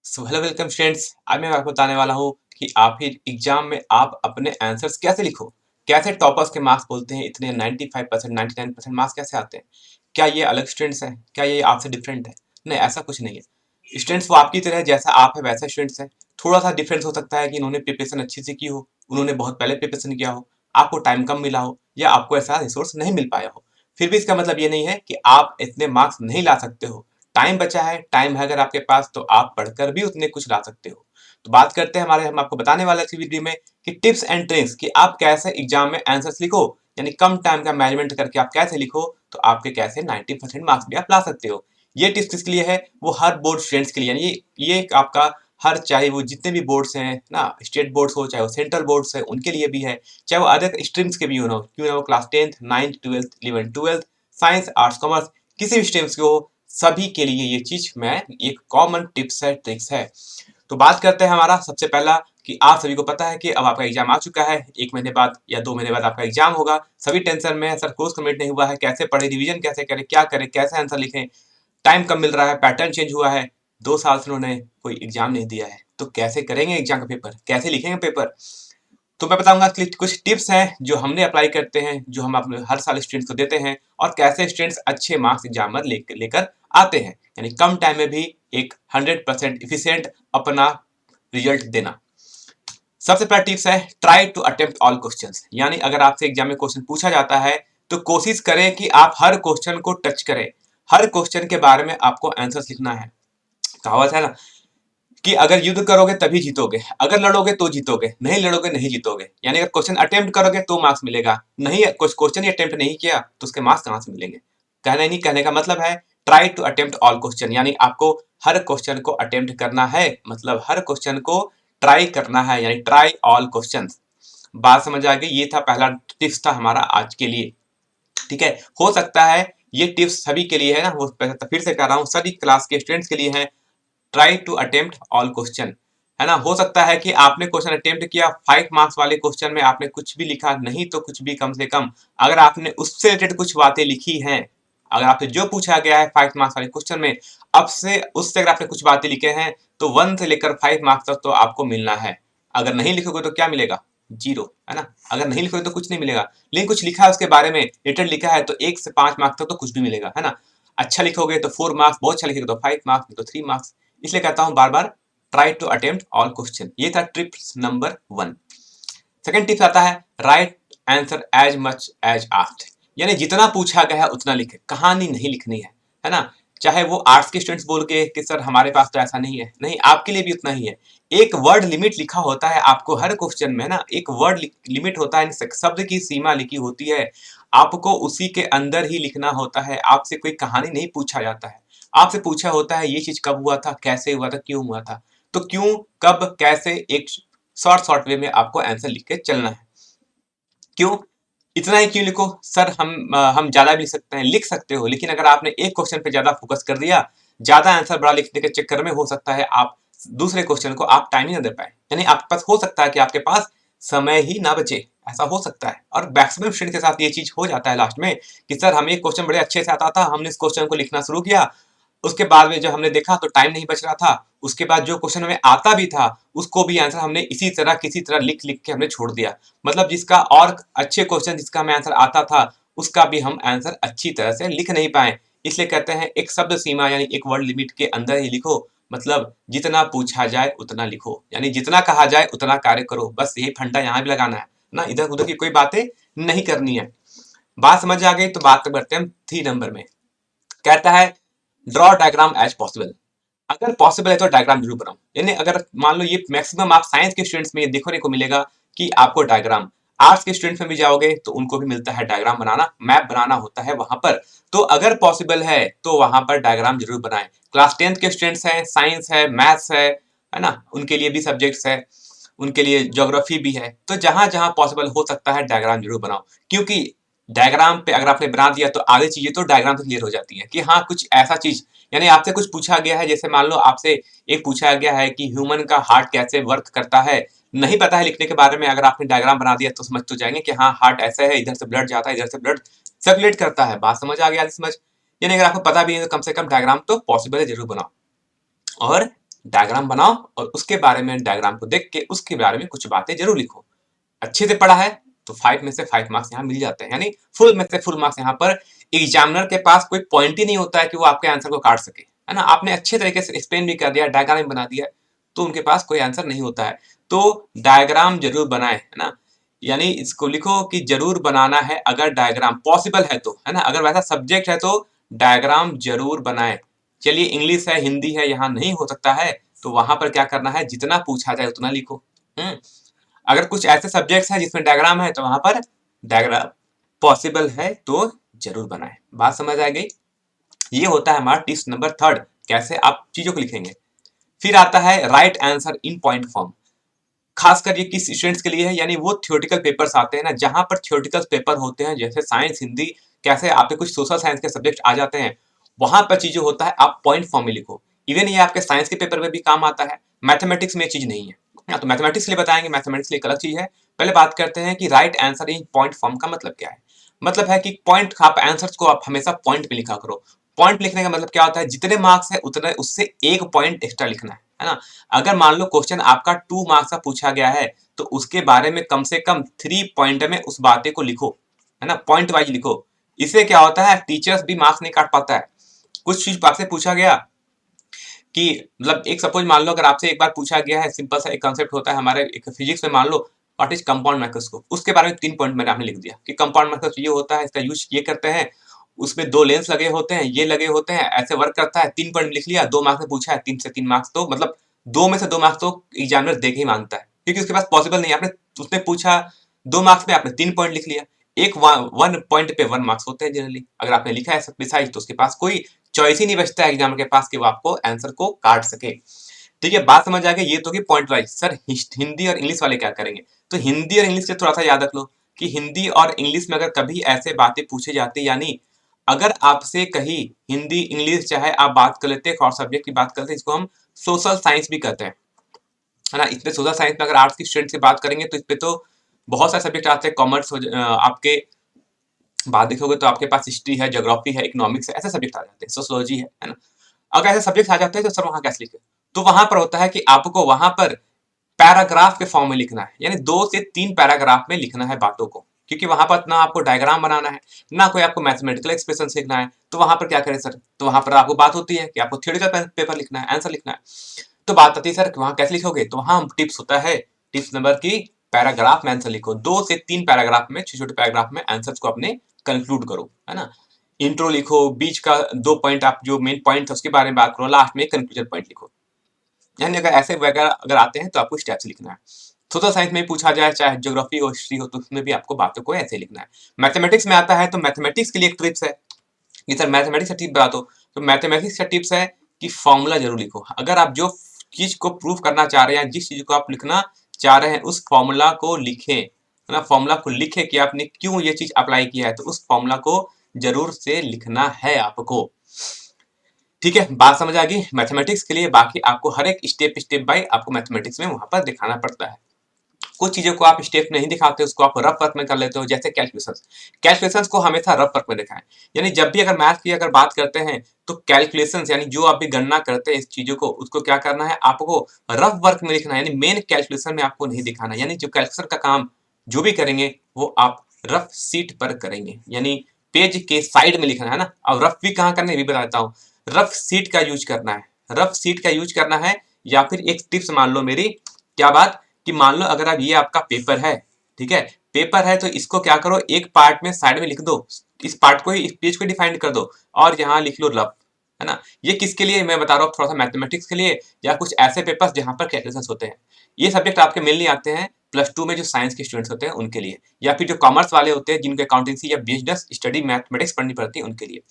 So hello welcome students. आज मैं आपको बताने वाला हूँ कि आप ही एग्जाम में आप अपने आंसर्स कैसे लिखो। कैसे टॉपर्स के मार्क्स बोलते हैं इतने 95% 99% मार्क्स कैसे आते हैं। क्या ये अलग स्टूडेंट्स हैं? क्या ये आपसे डिफरेंट है? नहीं, ऐसा कुछ नहीं है। स्टूडेंट्स वो आपकी तरह है, जैसा आप है वैसा स्टूडेंट्स है। थोड़ा सा डिफरेंस हो सकता है कि इन्होंने प्रिपरेशन अच्छी से की हो, उन्होंने बहुत पहले प्रिपरेशन किया हो, आपको टाइम कम मिला हो या आपको ऐसा रिसोर्स नहीं मिल पाया हो। फिर भी इसका मतलब ये नहीं है कि आप इतने मार्क्स नहीं ला सकते हो। टाइम बचा है, टाइम है अगर आपके पास तो आप पढ़कर भी उतने कुछ ला सकते हो। तो बात करते हैं हम आपको बताने वाले इस वीडियो में कि टिप्स एंड ट्रिक्स कि आप कैसे एग्जाम में आंसर्स लिखो, यानी कम टाइम का मैनेजमेंट करके आप कैसे लिखो तो आपके कैसे 90% मार्क्स भी आप ला सकते हो। ये टिप्स किसके लिए है? वो हर बोर्ड स्टूडेंट्स के लिए, यानी ये आपका हर, चाहे वो जितने भी बोर्ड्स हैं ना, स्टेट बोर्ड्स हो चाहे वो सेंट्रल बोर्ड्स है उनके लिए भी है, चाहे वो अदर स्ट्रीम्स के भी हो ना, क्यों ना वो class 10th 9th 12th 11th 12th science arts commerce किसी भी स्ट्रीम्स के हो, सभी के लिए ये चीज मैं एक कॉमन टिप्स है, ट्रिक्स है। तो बात करते हैं हमारा सबसे पहला कि आप सभी को पता है कि अब आपका एग्जाम आ चुका है। 1 महीने बाद या 2 महीने बाद आपका एग्जाम होगा। सभी टेंशन में है, सर कोर्स कंप्लीट नहीं हुआ है, कैसे पढ़े, रिवीजन कैसे करें, क्या करें, कैसे आंसर लिखें, टाइम कम मिल रहा है, पैटर्न चेंज हुआ है, 2 साल से उन्होंने कोई एग्जाम नहीं दिया है, तो कैसे करेंगे एग्जाम का पेपर, कैसे लिखेंगे पेपर। तो मैं बताऊंगा कि कुछ टिप्स हैं जो हमने अप्लाई करते हैं, जो हम अपने हर साल स्टूडेंट्स को देते हैं, और कैसे स्टूडेंट्स अच्छे मार्क्स एग्जाम में लेकर आते हैं, यानी कम टाइम में भी एक 100% इफिशिएंट अपना रिजल्ट देना। सबसे पहला टिप्स है try to attempt all questions, यानी अगर आपसे एग्जाम में क्वेश्चन पूछा जाता है तो कोशिश करें कि आप हर क्वेश्चन को टच करें, हर क्वेश्चन के बारे में आपको आंसर्स लिखना है। कहावत है ना कि अगर युद्ध करोगे तभी जीतोगे, अगर लड़ोगे तो जीतोगे, नहीं लड़ोगे नहीं जीतोगे। यानी अगर क्वेश्चन अटेम्प्ट करोगे तो मार्क्स मिलेगा, नहीं कुछ क्वेश्चन ही अटेम्प्ट नहीं किया तो उसके मार्क्स कहां से मिलेंगे। कहना नहीं, कहने का मतलब है try to attempt all question, यानी आपको हर क्वेश्चन को अटेम्प्ट करना है, मतलब हर क्वेश्चन को ट्राई करना है, यानी ट्राई ऑल क्वेश्चन। बात समझ आ गई? ये था पहला टिप्स था हमारा आज के लिए। ठीक है, हो सकता है ये टिप्स सभी के लिए है ना, वो फिर से कह रहा हूँ, सभी क्लास के स्टूडेंट्स के लिए है। Try to attempt all question, है ना। हो सकता है कि आपने क्वेश्चन अटेम्प्ट किया, 5 मार्क्स वाले क्वेश्चन में आपने कुछ भी लिखा नहीं तो कुछ भी, कम से कम अगर आपने उससे रिलेटेड कुछ बातें लिखी हैं, अगर आपसे जो पूछा गया है 5 मार्क्स वाले क्वेश्चन में, अब से उससे अगर आपने कुछ बातें लिखे हैं तो 1 से लेकर 5 मार्क्स तक तो आपको मिलना है। अगर नहीं लिखोगे तो क्या मिलेगा? जीरो, है ना। अगर नहीं लिखोगे तो कुछ नहीं मिलेगा, लेकिन कुछ लिखा है उसके बारे में, रिलेटेड लिखा है, तो 1 से 5 मार्क्स तक तो कुछ भी मिलेगा, है ना। अच्छा लिखोगे तो 4 मार्क्स, बहुत अच्छा लिखोगे तो 5 मार्क्स, तो 3 मार्क्स। इसलिए कहता हूं बार बार try to attempt all question. ये था टिप्स नंबर 1। सेकंड टिप्स आता है right answer as much as asked, यानी जितना पूछा गया है उतना लिखे, कहानी नहीं लिखनी है ना। चाहे वो आर्ट्स के स्टूडेंट्स बोल के कि सर हमारे पास तो ऐसा नहीं है, नहीं, आपके लिए भी उतना ही है। एक वर्ड लिमिट लिखा होता है आपको हर क्वेश्चन में, ना, एक वर्ड लिमिट होता है, शब्द की सीमा लिखी होती है, आपको उसी के अंदर ही लिखना होता है। आपसे कोई कहानी नहीं पूछा जाता है, आपसे पूछा होता है ये चीज कब हुआ था, कैसे हुआ था, क्यों हुआ था। तो क्यों, कब, कैसे, एक शॉर्ट वे में आपको आंसर लिख के चलना है। क्यों, इतना ही क्यों लिखो सर? हम ज्यादा भी लिख सकते हैं, लिख सकते हो, लेकिन अगर आपने एक क्वेश्चन पे ज्यादा फोकस कर दिया, ज्यादा आंसर बड़ा लिखने के चक्कर में, हो सकता है आप दूसरे क्वेश्चन को आप टाइम ही ना दे पाए, यानी आपके पास हो सकता है कि आपके पास समय ही ना बचे, ऐसा हो सकता है। और मैक्सिमम स्टूडेंट के साथ ये चीज हो जाता है लास्ट में कि सर हमें एक क्वेश्चन बड़े अच्छे से आता था, हमने इस क्वेश्चन को लिखना शुरू किया, उसके बाद में जब हमने देखा तो टाइम नहीं बच रहा था, उसके बाद जो क्वेश्चन हमें आता भी था उसको भी आंसर हमने इसी तरह किसी तरह लिख लिख के हमने छोड़ दिया। मतलब जिसका और अच्छे क्वेश्चन जिसका हमें आंसर आता था उसका भी हम आंसर अच्छी तरह से लिख नहीं पाए। इसलिए कहते हैं एक शब्द सीमा, यानी एक वर्ड लिमिट के अंदर ही लिखो, मतलब जितना पूछा जाए उतना लिखो, यानी जितना कहा जाए उतना कार्य करो। बस यही फंडा यहाँ भी लगाना है ना, इधर उधर की कोई बातें नहीं करनी है। बात समझ आ गई तो बात करते हैं हम 3 नंबर में। कहता है ड्रॉ डायग्राम एज पॉसिबल, अगर पॉसिबल है तो डायग्राम जरूर बनाओ। यानी अगर मान लो ये मैक्सिमम आप साइंस के स्टूडेंट्स में ये देखने को मिलेगा कि आपको डायग्राम, आर्ट्स के स्टूडेंट्स में भी जाओगे तो उनको भी मिलता है डायग्राम बनाना, मैप बनाना होता है वहां पर। तो अगर पॉसिबल है तो वहां पर डायग्राम जरूर बनाएं। क्लास 10th के स्टूडेंट्स हैं, साइंस है, मैथ्स है ना, उनके लिए भी सब्जेक्ट्स है, उनके लिए ज्योग्राफी भी है, तो जहां जहां पॉसिबल हो सकता है डायग्राम जरूर बनाओ। क्योंकि डायग्राम पे अगर आपने बना दिया तो आगे चीजें तो डायग्राम से क्लियर हो जाती है कि हाँ कुछ ऐसा चीज, यानी आपसे कुछ पूछा गया है, जैसे मान लो आपसे एक पूछा गया है कि ह्यूमन का हार्ट कैसे वर्क करता है, नहीं पता है लिखने के बारे में, अगर आपने डायग्राम बना दिया तो समझ तो जाएंगे कि हाँ हार्ट ऐसा है, इधर से ब्लड जाता है, इधर से ब्लड सर्कुलेट करता है। बात समझ आ गया? समझ, यानी अगर आपको पता भी है तो कम से कम डायग्राम तो पॉसिबल है जरूर बनाओ। और डायग्राम बनाओ और उसके बारे में, डायग्राम को देख के उसके बारे में कुछ बातें जरूर लिखो। अच्छे से पढ़ा है तो 5 में से 5 मार्क्स यहाँ मिल जाते हैं, यानी फुल में से फुल मार्क्स यहाँ पर। एग्जामिनर के पास कोई पॉइंट ही नहीं होता है कि वो आपके आंसर को काट सके, है ना। आपने अच्छे तरीके से एक्सप्लेन भी कर दिया, डायग्राम भी बना दिया, तो उनके पास कोई आंसर नहीं होता है। तो डायग्राम जरूर बनाए, है ना। यानी इसको लिखो कि जरूर बनाना है अगर डायग्राम पॉसिबल है तो, है ना। अगर वैसा सब्जेक्ट है तो डायग्राम जरूर बनाए। चलिए इंग्लिश है, हिंदी है, यहाँ नहीं हो सकता है, तो वहां पर क्या करना है, जितना पूछा जाए उतना लिखो। अगर कुछ ऐसे सब्जेक्ट्स हैं जिसमें डायग्राम है तो वहां पर डायग्राम पॉसिबल है तो जरूर बनाए। बात समझ आ गई। ये होता है हमारा टिप्स नंबर 3, कैसे आप चीजों को लिखेंगे। फिर आता है right answer in point form. खासकर ये किस स्टूडेंट्स के लिए है, यानी वो थ्योरेटिकल पेपर्स आते हैं ना, जहां पर थ्योरेटिकल पेपर होते हैं, जैसे साइंस, हिंदी, कैसे आपके कुछ सोशल साइंस के सब्जेक्ट आ जाते हैं, वहां पर चीजें होता है आप पॉइंट फॉर्म में लिखो। इवन ये आपके साइंस के पेपर में भी काम आता है, मैथमेटिक्स में ये चीज नहीं है। तो मैथमेटिक्स के लिए बताएंगे, मैथमेटिक्स के लिए एक अलग चीज है। पहले बात करते हैं कि right answer in point form का मतलब क्या है। मतलब है कि पॉइंट, आप आंसर्स को आप हमेशा पॉइंट में लिखा करो। पॉइंट लिखने का मतलब क्या होता है, जितने मार्क्स है उतने उससे एक पॉइंट एक्स्ट्रा लिखना है ना। अगर मान लो क्वेश्चन आपका 2 मार्क्स का पूछा गया है तो उसके बारे में कम से कम 3 पॉइंट में उस बातें को लिखो, है ना, पॉइंट वाइज लिखो। इससे क्या होता है, टीचर्स भी मार्क्स नहीं काट पाता है। कुछ चीज आपसे पूछा गया कि मतलब एक सपोज मान लो, अगर आपसे एक बार पूछा गया है, सिंपल सा एक कंसेप्ट होता है हमारे एक फिजिक्स में, मान लो व्हाट इज कंपाउंड माइक्रोस्कोप, उसके बारे में 3 पॉइंट मैंने आपने लिख दिया कि कंपाउंड माइक्रोस्कोप ये होता है, इसका यूज ये करते हैं, उसमें 2 लेंस लगे होते हैं, ये लगे होते हैं, ऐसे वर्क करता है। 3 पॉइंट लिख लिया, 2 मार्क्स में पूछा है, 3 से 3 मार्क्स, तो मतलब 2 में से 2 मार्क्स तो एग्जामिनर देके ही मांगता है, क्योंकि उसके पास पॉसिबल नहीं है। आपने उसने पूछा 2 मार्क्स में, आपने 3 पॉइंट लिख लिया, एक 1 पॉइंट पे 1 मार्क्स होते हैं जनरली। अगर आपने लिखा है प्रिसाइज तो उसके पास कोई चॉइस ही नहीं बचता है एग्जामिनर के पास कि वो आपको आंसर को काट सके। ठीक है, बात समझ आ गई। ये तो कि पॉइंट वाइज। सर हिंदी और इंग्लिश वाले क्या करेंगे, तो हिंदी और इंग्लिश के थोड़ा सा याद रख लो कि हिंदी और इंग्लिश में अगर कभी ऐसे बातें पूछी जाती, यानी अगर आपसे कहीं हिंदी इंग्लिश चाहे आप बात कर लेते हैं, और सब्जेक्ट की बात करते हैं, इसको हम सोशल साइंस भी कहते हैं, है ना। इसमें सोशल साइंस में अगर आर्ट्स की स्टूडेंट से बात करेंगे तो इसपे तो बहुत सारे सब्जेक्ट आते हैं, कॉमर्स आपके बात देखोगे तो आपके पास हिस्ट्री है, ज्योग्राफी है, इकोनॉमिक्स है, ऐसे सब्जेक्ट आ जाते हैं, सोशियोलॉजी है ना। अगर ऐसे सब्जेक्ट आ जाते हैं तो सर वहां कैसे लिखे, तो वहां पर होता है कि आपको वहां पर पैराग्राफ के फॉर्म में लिखना है, यानी 2 से 3 पैराग्राफ में लिखना है बातों को, क्योंकि वहां पर ना आपको डायग्राम बनाना है, ना कोई आपको मैथमेटिकल एक्सप्रेशन लिखना है। तो वहां पर क्या करें सर, तो वहां पर आपको बात होती है कि आपको थ्योरेटिकल पेपर लिखना है, आंसर लिखना है। तो बात आती है सर वहां कैसे लिखोगे, तो वहां टिप्स होता है, टिप्स नंबर की पैराग्राफ में आंसर लिखो। 2 से 3 पैराग्राफ में, छोटे छोटे पैराग्राफ में आंसर्स को अपने कंक्लूड करो, है ना। इंट्रो लिखो, बीच का 2 पॉइंट आप जो मेन पॉइंट है उसके बारे में बात करो, लास्ट में कंक्लूजन पॉइंट लिखो। यानी अगर ऐसे वगैरह अगर आते हैं तो आपको स्टेप्स लिखना है। सोशल साइंस में पूछा जाए, चाहे ज्योग्राफी हो, हिस्ट्री हो, तो उसमें भी आपको बातों को ऐसे लिखना है। मैथमेटिक्स में आता है तो मैथमेटिक्स के लिए एक ट्रिप्स है कि सर मैथमेटिक्स का टिप बता दो, तो मैथमेटिक्स का टिप्स है कि फॉर्मूला जरूर लिखो। अगर आप जो चीज को प्रूव करना चाह रहे हैं, जिस चीज को आप लिखना चाह रहे हैं, उस फॉर्मूला को लिखें, है ना। फॉर्मूला को लिखे कि आपने क्यों ये चीज अप्लाई किया है, तो उस फॉर्मूला को जरूर से लिखना है आपको। ठीक है, बात समझ आ गई मैथमेटिक्स के लिए। बाकी आपको हर एक स्टेप बाय आपको मैथमेटिक्स में वहां पर दिखाना पड़ता है। कुछ चीजों को आप स्टेप नहीं दिखाते, उसको आप रफ वर्क में कर लेते हो, जैसे कैलकुलेशंस। कैलकुलेशंस को हमेशा रफ वर्क में दिखाएं, यानी जब भी अगर मैथ की अगर बात करते हैं तो कैलकुलेशंस यानी जो आप भी गणना करते हैं इस चीजों को, उसको क्या करना है, आपको रफ वर्क में लिखना है, यानी मेन कैलकुलेशन में आपको नहीं दिखाना। यानी जो कैलकुलेशन का काम जो भी करेंगे वो आप रफ सीट पर करेंगे, यानी पेज के साइड में लिखना है ना। अब रफ भी कहाँ करना है ये भी बताता हूँ। रफ सीट का यूज करना है, रफ सीट का यूज करना है। या फिर एक टिप्स मान लो मेरी, क्या बात, कि मान लो अगर आप ये आपका पेपर है, ठीक है, पेपर है, तो इसको क्या करो, एक पार्ट में साइड में लिख दो, इस पार्ट को ही, इस पेज को डिफाइन कर दो, और यहाँ लिख लो रफ, है ना। ये किसके लिए मैं बता रहा हूँ, थोड़ा सा मैथमेटिक्स के लिए, या कुछ ऐसे पेपर्स जहां पर कैलकुलेशंस होते हैं। ये सब्जेक्ट आपके मेनली आते हैं +2 में जो साइंस के स्टूडेंट्स होते हैं उनके लिए, या फिर जो कॉमर्स वाले होते हैं जिनको अकाउंटेंसी या बिजनेस स्टडी मैथमेटिक्स पढ़नी पड़ती है उनके लिए।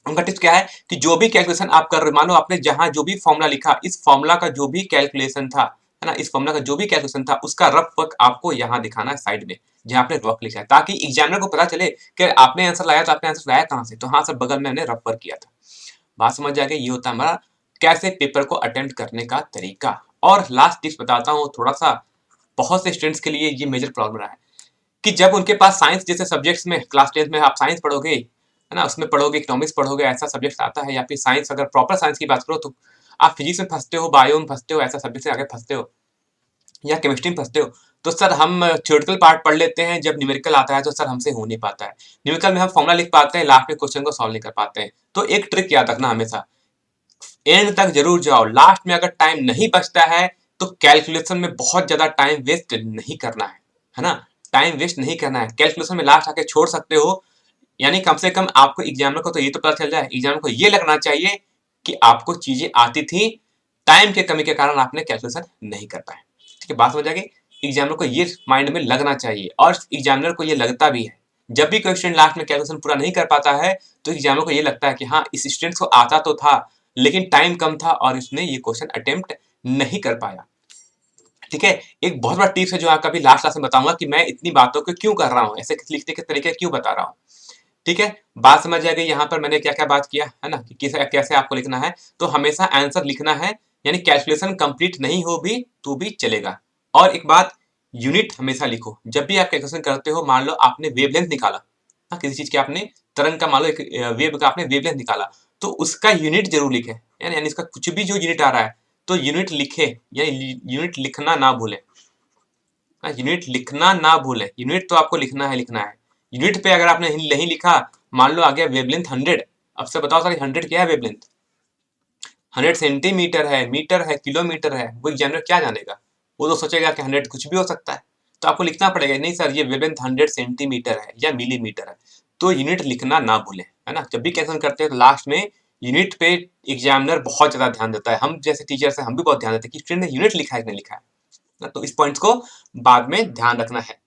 उनका टिप्स क्या है कि जो भी कैलकुलेशन आप कर रहे हो, मानो आपने जहां जो भी फॉर्मूला लिखा, इस फॉर्मूला का जो भी कैलकुलेशन था, है ना, इस फॉर्मूला का जो भी कैलकुलेशन था उसका रफ वर्क आपको यहाँ दिखाना है साइड में, जहां आपने रफ लिखा है, ताकि एग्जामिनर को पता चले कि आपने आंसर लाया तो आपने आंसर लाया कहाँ से, तो हाँ सर बगल में हमने रफ वर्क किया था। बात समझ आ गई। ये होता है हमारा कैसे पेपर को अटेम्प्ट करने का तरीका। और लास्ट टिप्स बताता हूँ थोड़ा सा, बहुत से स्टूडेंट्स के लिए ये मेजर प्रॉब्लम रहा है कि जब उनके पास साइंस जैसे सब्जेक्ट्स में, क्लास 10 में आप साइंस पढ़ोगे, है ना, उसमें पढ़ोगे, इकोनॉमिक्स पढ़ोगे, ऐसा सब्जेक्ट आता है, या फिर साइंस, अगर प्रॉपर साइंस की बात करो तो आप फिजिक्स में फंसते हो, बायो में फंसते हो, ऐसा सब्जेक्ट से आगे फंसते हो, या केमिस्ट्री में फंसते हो, तो सर हम थ्योरेटिकल पार्ट पढ़ लेते हैं, जब न्यूमेरिकल आता है तो सर हमसे हो नहीं पाता है। न्यूमेरिकल में हम फॉर्मूला लिख पाते हैं, लास्ट में क्वेश्चन को सॉल्व नहीं कर पाते हैं। तो एक ट्रिक याद रखना हमेशा, एंड तक जरूर जाओ, लास्ट में अगर टाइम नहीं बचता है तो कैलकुलेशन में बहुत ज्यादा टाइम वेस्ट नहीं करना है ना, टाइम वेस्ट नहीं करना है। कैलकुलेशन में लास्ट आके छोड़ सकते हो, यानी कम से कम आपको एग्जामिनर को तो ये तो पता चल जाए, एग्जामिनर को ये लगना चाहिए कि आपको चीजें आती थी, टाइम के कमी के कारण आपने कैलकुलेशन नहीं कर पाए। ठीक है, बात समझ आ गई। एग्जामिनर को ये माइंड में लगना चाहिए, और एग्जामिनर को ये लगता भी है। जब भी कोई स्टूडेंट लास्ट में कैलकुलेशन पूरा नहीं कर पाता है तो एग्जामिनर को ये लगता है कि हाँ, इस स्टूडेंट को आता तो था लेकिन टाइम कम था और इसने ये क्वेश्चन अटेम्प्ट नहीं कर पाया। ठीक है, एक बहुत बड़ा टिप्स है जो आपका भी लास्ट क्लास में बताऊंगा कि मैं इतनी बातों को क्यों कर रहा हूँ, ऐसे लिखने के तरीके क्यों बता रहा हूँ। ठीक है, बात समझ आ गई। यहाँ पर मैंने क्या क्या बात किया है ना, कि कैसे कैसे आपको लिखना है। तो हमेशा आंसर लिखना है, यानी कैलकुलेशन कंप्लीट नहीं हो भी तो भी चलेगा। और एक बात, यूनिट हमेशा लिखो। जब भी आप कैलकुलेशन करते हो, मान लो आपने वेवलेंथ निकाला, हाँ, किसी चीज के आपने तरंग का, मान लो एक वेव का आपने वेवलेंथ निकाला, तो उसका यूनिट जरूर लिखे, यानी इसका कुछ भी जो यूनिट आ रहा है तो यूनिट लिखे, यानी यूनिट लिखना ना भूलें। यूनिट लिखना ना भूलें, यूनिट तो आपको लिखना है, लिखना है। यूनिट पे अगर आपने नहीं लिखा, मान लो आ गया वेवलेंथ 100, अब से बताओ सर 100 क्या है वेवलेंथ? 100 सेंटीमीटर है, मीटर है, किलोमीटर है, वो एग्जामिनर क्या जानेगा? वो तो सोचेगा कि 100 कुछ भी हो सकता है। तो आपको लिखना पड़ेगा, नहीं सर ये वेवलेंथ 100 सेंटीमीटर है या मिलीमीटर है। तो यूनिट लिखना ना भूलें, है ना। जब भी कैंसिल करते हैं तो लास्ट में यूनिट पे एग्जामिनर बहुत ज्यादा ध्यान देता है। हम जैसे टीचर्स हैं, हम भी बहुत ध्यान देते हैं कि स्टूडेंट ने यूनिट लिखा है कि नहीं लिखा है। तो इस पॉइंट्स को बाद में ध्यान रखना है।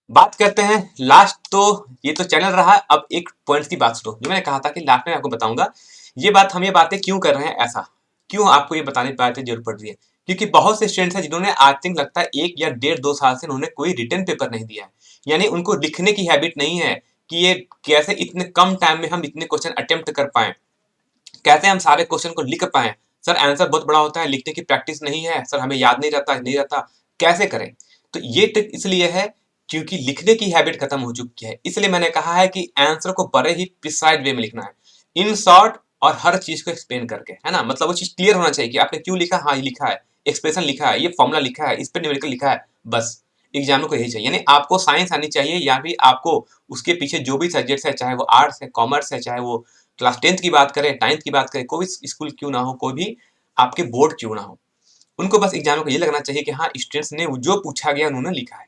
बात करते हैं लास्ट, तो ये तो चैनल रहा, अब एक पॉइंट की बात सुनो, जो मैंने कहा था कि लास्ट में आपको बताऊंगा। ये बात, हम ये बातें क्यों कर रहे हैं, ऐसा क्यों आपको ये बताने की बात जरूरत पड़ रही है, क्योंकि बहुत से स्टूडेंट्स हैं जिन्होंने आज तक लगता है 1 या 1.5-2 साल से उन्होंने कोई रिटन पेपर नहीं दिया है, यानी उनको लिखने की हैबिट नहीं है कि ये कैसे इतने कम टाइम में हम इतने क्वेश्चन अटेम्प्ट कर पाए, कैसे हम सारे क्वेश्चन को लिख पाए। सर आंसर बहुत बड़ा होता है, लिखने की प्रैक्टिस नहीं है सर, हमें याद नहीं रहता, कैसे करें? तो ये ट्रिक इसलिए है क्योंकि लिखने की हैबिट खत्म हो चुकी है। इसलिए मैंने कहा है कि आंसर को बड़े ही प्रिसाइज वे में लिखना है, इन शॉर्ट, और हर चीज को एक्सप्लेन करके, है ना। मतलब वो चीज क्लियर होना चाहिए कि आपने क्यों लिखा, हाँ ये लिखा है, एक्सप्रेशन लिखा है, ये फॉर्मूला लिखा है, इस पर न्यूमेरिकल लिखा है, बस। एग्जाम को यही चाहिए, यानी आपको साइंस आनी चाहिए, या फिर आपको उसके पीछे जो भी सब्जेक्ट्स है, चाहे वो आर्ट्स है, कॉमर्स है, चाहे वो क्लास 10th की बात करें, 9th की बात करें, कोई भी स्कूल क्यों ना हो, कोई भी आपके बोर्ड क्यों ना हो, उनको बस एग्जाम को ये लगना चाहिए कि हाँ, स्टूडेंट्स ने जो पूछा गया उन्होंने लिखा है।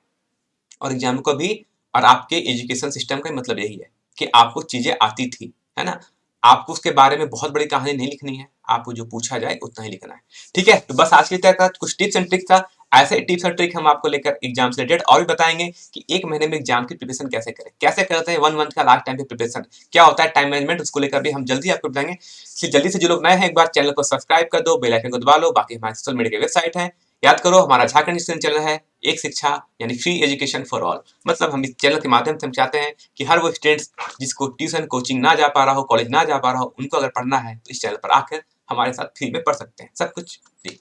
और एग्जाम को भी, और आपके एजुकेशन सिस्टम का मतलब यही है कि आपको चीजें आती थी, है ना। आपको उसके बारे में बहुत बड़ी कहानी नहीं लिखनी है, आपको जो पूछा जाए उतना ही लिखना है। ठीक है, तो बस आज की तरह कुछ टिप्स एंड ट्रिक्स था। ऐसे टिप्स और ट्रिक हम आपको लेकर एग्जाम से रिलेटेड और भी बताएंगे कि एक महीने में एग्जाम की प्रिपरेशन कैसे करें, कैसे करते हैं 1 मंथ का लास्ट टाइम पे प्रिपरेशन, क्या होता है टाइम मैनेजमेंट, उसको लेकर भी हम जल्दी आपको बताएंगे। इसलिए जल्दी से जो लोग नए हैं, एक बार चैनल को सब्सक्राइब कर दो, बेल आइकन को दबा लो। बाकी हमारे सोशल मीडिया की वेबसाइट है, याद करो हमारा झारखंड स्टूडेंट चैनल है, एक शिक्षा यानी फ्री एजुकेशन फॉर ऑल। मतलब हम इस चैनल के माध्यम से हम चाहते हैं कि हर वो स्टूडेंट्स जिसको ट्यूशन कोचिंग ना जा पा रहा हो, कॉलेज ना जा पा रहा हो, उनको अगर पढ़ना है तो इस चैनल पर आकर हमारे साथ फ्री में पढ़ सकते हैं सब कुछ फ्री।